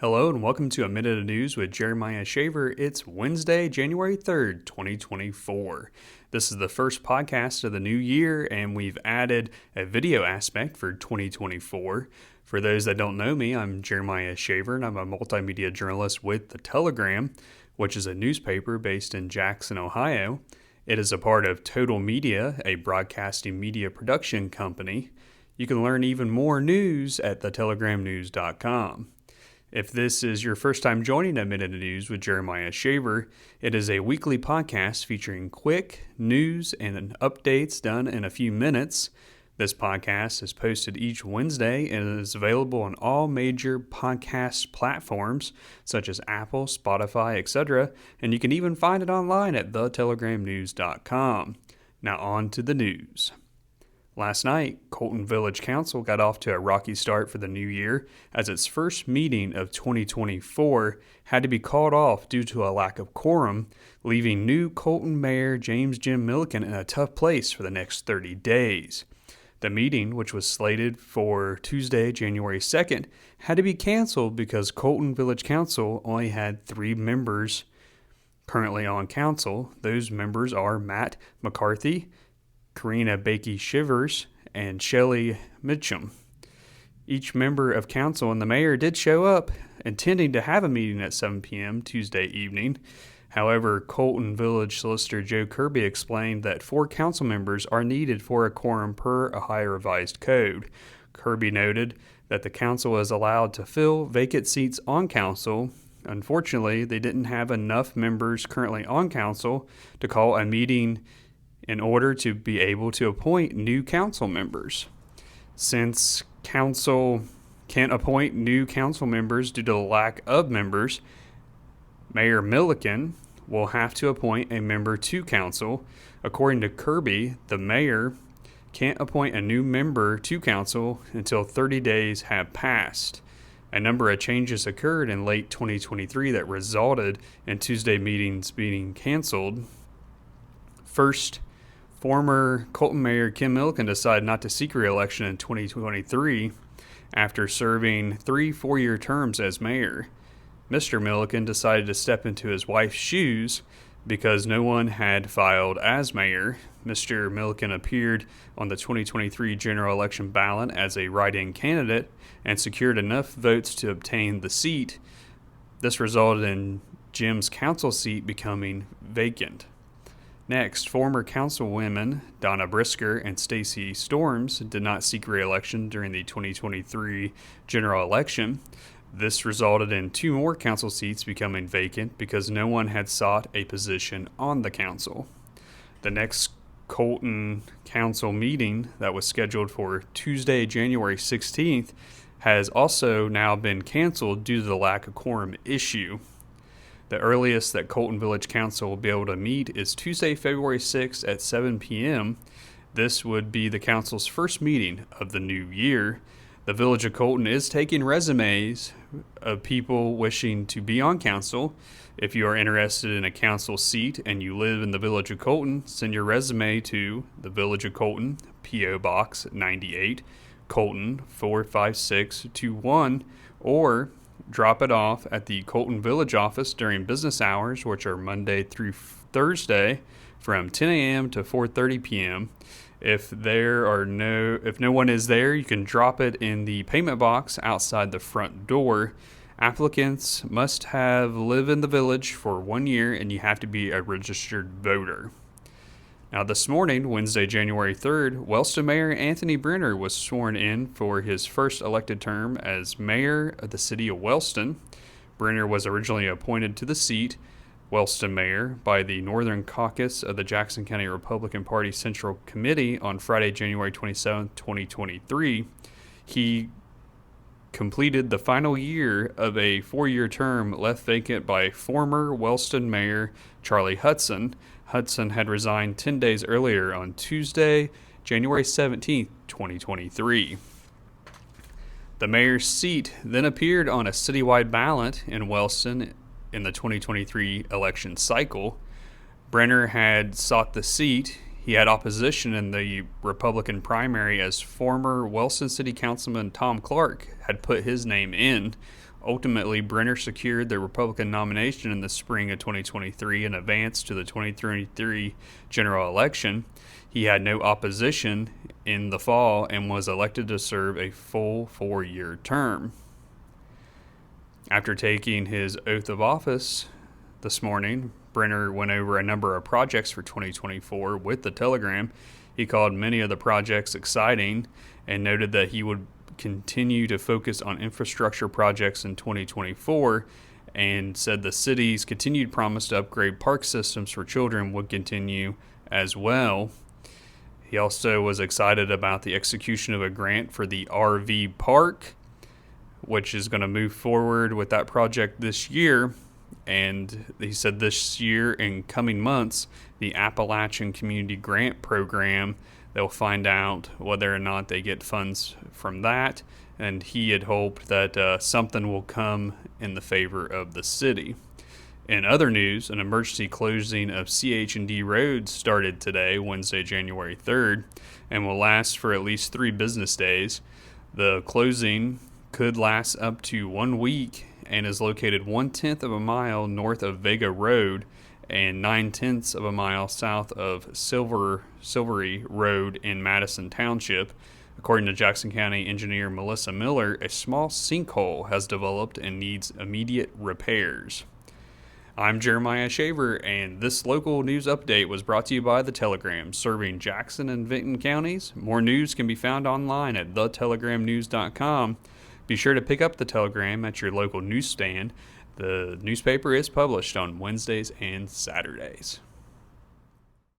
Hello and welcome to A Minute of News with Jeremiah Shaver. It's Wednesday, January 3rd, 2024. This is the first podcast of the new year, and we've added a video aspect for 2024. For those that don't know me, I'm Jeremiah Shaver, and I'm a multimedia journalist with The Telegram, which is a newspaper based in Jackson, Ohio. It is a part of Total Media, a broadcasting media production company. You can learn even more news at thetelegramnews.com. If this is your first time joining A Minute of News with Jeremiah Shaver, it is a weekly podcast featuring quick news and updates done in a few minutes. This podcast is posted each Wednesday and is available on all major podcast platforms such as Apple, Spotify, etc., and you can even find it online at thetelegramnews.com. Now on to the news. Last night, Coalton Village Council got off to a rocky start for the new year as its first meeting of 2024 had to be called off due to a lack of quorum, leaving new Coalton Mayor James Jim Milliken in a tough place for the next 30 days. The meeting, which was slated for Tuesday, January 2nd, had to be canceled because Coalton Village Council only had 3 members currently on council. Those members are Matt McCarthy, Karina Bakey-Shivers, and Shelley Mitchum. Each member of council and the mayor did show up, intending to have a meeting at 7 p.m. Tuesday evening. However, Coalton Village Solicitor Joe Kirby explained that 4 council members are needed for a quorum per Ohio Revised Code. Kirby noted that the council is allowed to fill vacant seats on council. Unfortunately, they didn't have enough members currently on council to call a meeting in order to be able to appoint new council members. Since council can't appoint new council members due to the lack of members, Mayor Milliken will have to appoint a member to council. According to Kirby, the mayor can't appoint a new member to council until 30 days have passed. A number of changes occurred in late 2023 that resulted in Tuesday meetings being canceled. First, former Coalton Mayor Kim Milliken decided not to seek re-election in 2023 after serving 3 4-year terms as mayor. Mr. Milliken decided to step into his wife's shoes because no one had filed as mayor. Mr. Milliken appeared on the 2023 general election ballot as a write-in candidate and secured enough votes to obtain the seat. This resulted in Jim's council seat becoming vacant. Next, former councilwomen Donna Brisker and Stacey Storms did not seek re-election during the 2023 general election. This resulted in 2 more council seats becoming vacant because no one had sought a position on the council. The next Coalton Council meeting that was scheduled for Tuesday, January 16th, has also now been canceled due to the lack of quorum issue. The earliest that Coalton Village Council will be able to meet is Tuesday, February 6th at 7 p.m. This would be the council's first meeting of the new year. The Village of Coalton is taking resumes of people wishing to be on council. If you are interested in a council seat and you live in the Village of Coalton, send your resume to the Village of Coalton, P.O. Box 98, Coalton 45621, or drop it off at the Coalton Village office during business hours, which are Monday through Thursday from 10 a.m. to 4:30 p.m. If no one is there, you can drop it in the payment box outside the front door. Applicants must have lived in the village for 1 year, and you have to be a registered voter. Now this morning, Wednesday, January 3rd, Wellston Mayor Anthony Brenner was sworn in for his first elected term as mayor of the city of Wellston. Brenner was originally appointed to the seat, Wellston Mayor, by the Northern Caucus of the Jackson County Republican Party Central Committee on Friday, January 27, 2023. He completed the final year of a 4-year term left vacant by former Wellston Mayor Charlie Hudson. Hudson had resigned 10 days earlier on Tuesday, January 17, 2023. The mayor's seat then appeared on a citywide ballot in Wellston in the 2023 election cycle. Brenner had sought the seat. He had opposition in the Republican primary as former Wellston City Councilman Tom Clark had put his name in. Ultimately, Brenner secured the Republican nomination in the spring of 2023 and advanced to the 2023 general election. He had no opposition in the fall and was elected to serve a full 4-year term. After taking his oath of office this morning, Brenner went over a number of projects for 2024 with the Telegram. He called many of the projects exciting and noted that he would continue to focus on infrastructure projects in 2024 and said the city's continued promise to upgrade park systems for children would continue as well. He also was excited about the execution of a grant for the RV park, which is going to move forward with that project this year. And he said this year and coming months, the Appalachian Community Grant Program, they'll find out whether or not they get funds from that. And he had hoped that something will come in the favor of the city. In other news, an emergency closing of CH&D roads started today, Wednesday, January 3rd, and will last for at least 3 business days. The closing could last up to 1 week and is located 1/10 of a mile north of Vega Road and 9/10 of a mile south of Silvery Road in Madison Township. According to Jackson County engineer Melissa Miller, a small sinkhole has developed and needs immediate repairs. I'm Jeremiah Shaver, and this local news update was brought to you by The Telegram, serving Jackson and Vinton counties. More news can be found online at thetelegramnews.com. Be sure to pick up The Telegram at your local newsstand. The newspaper is published on Wednesdays and Saturdays.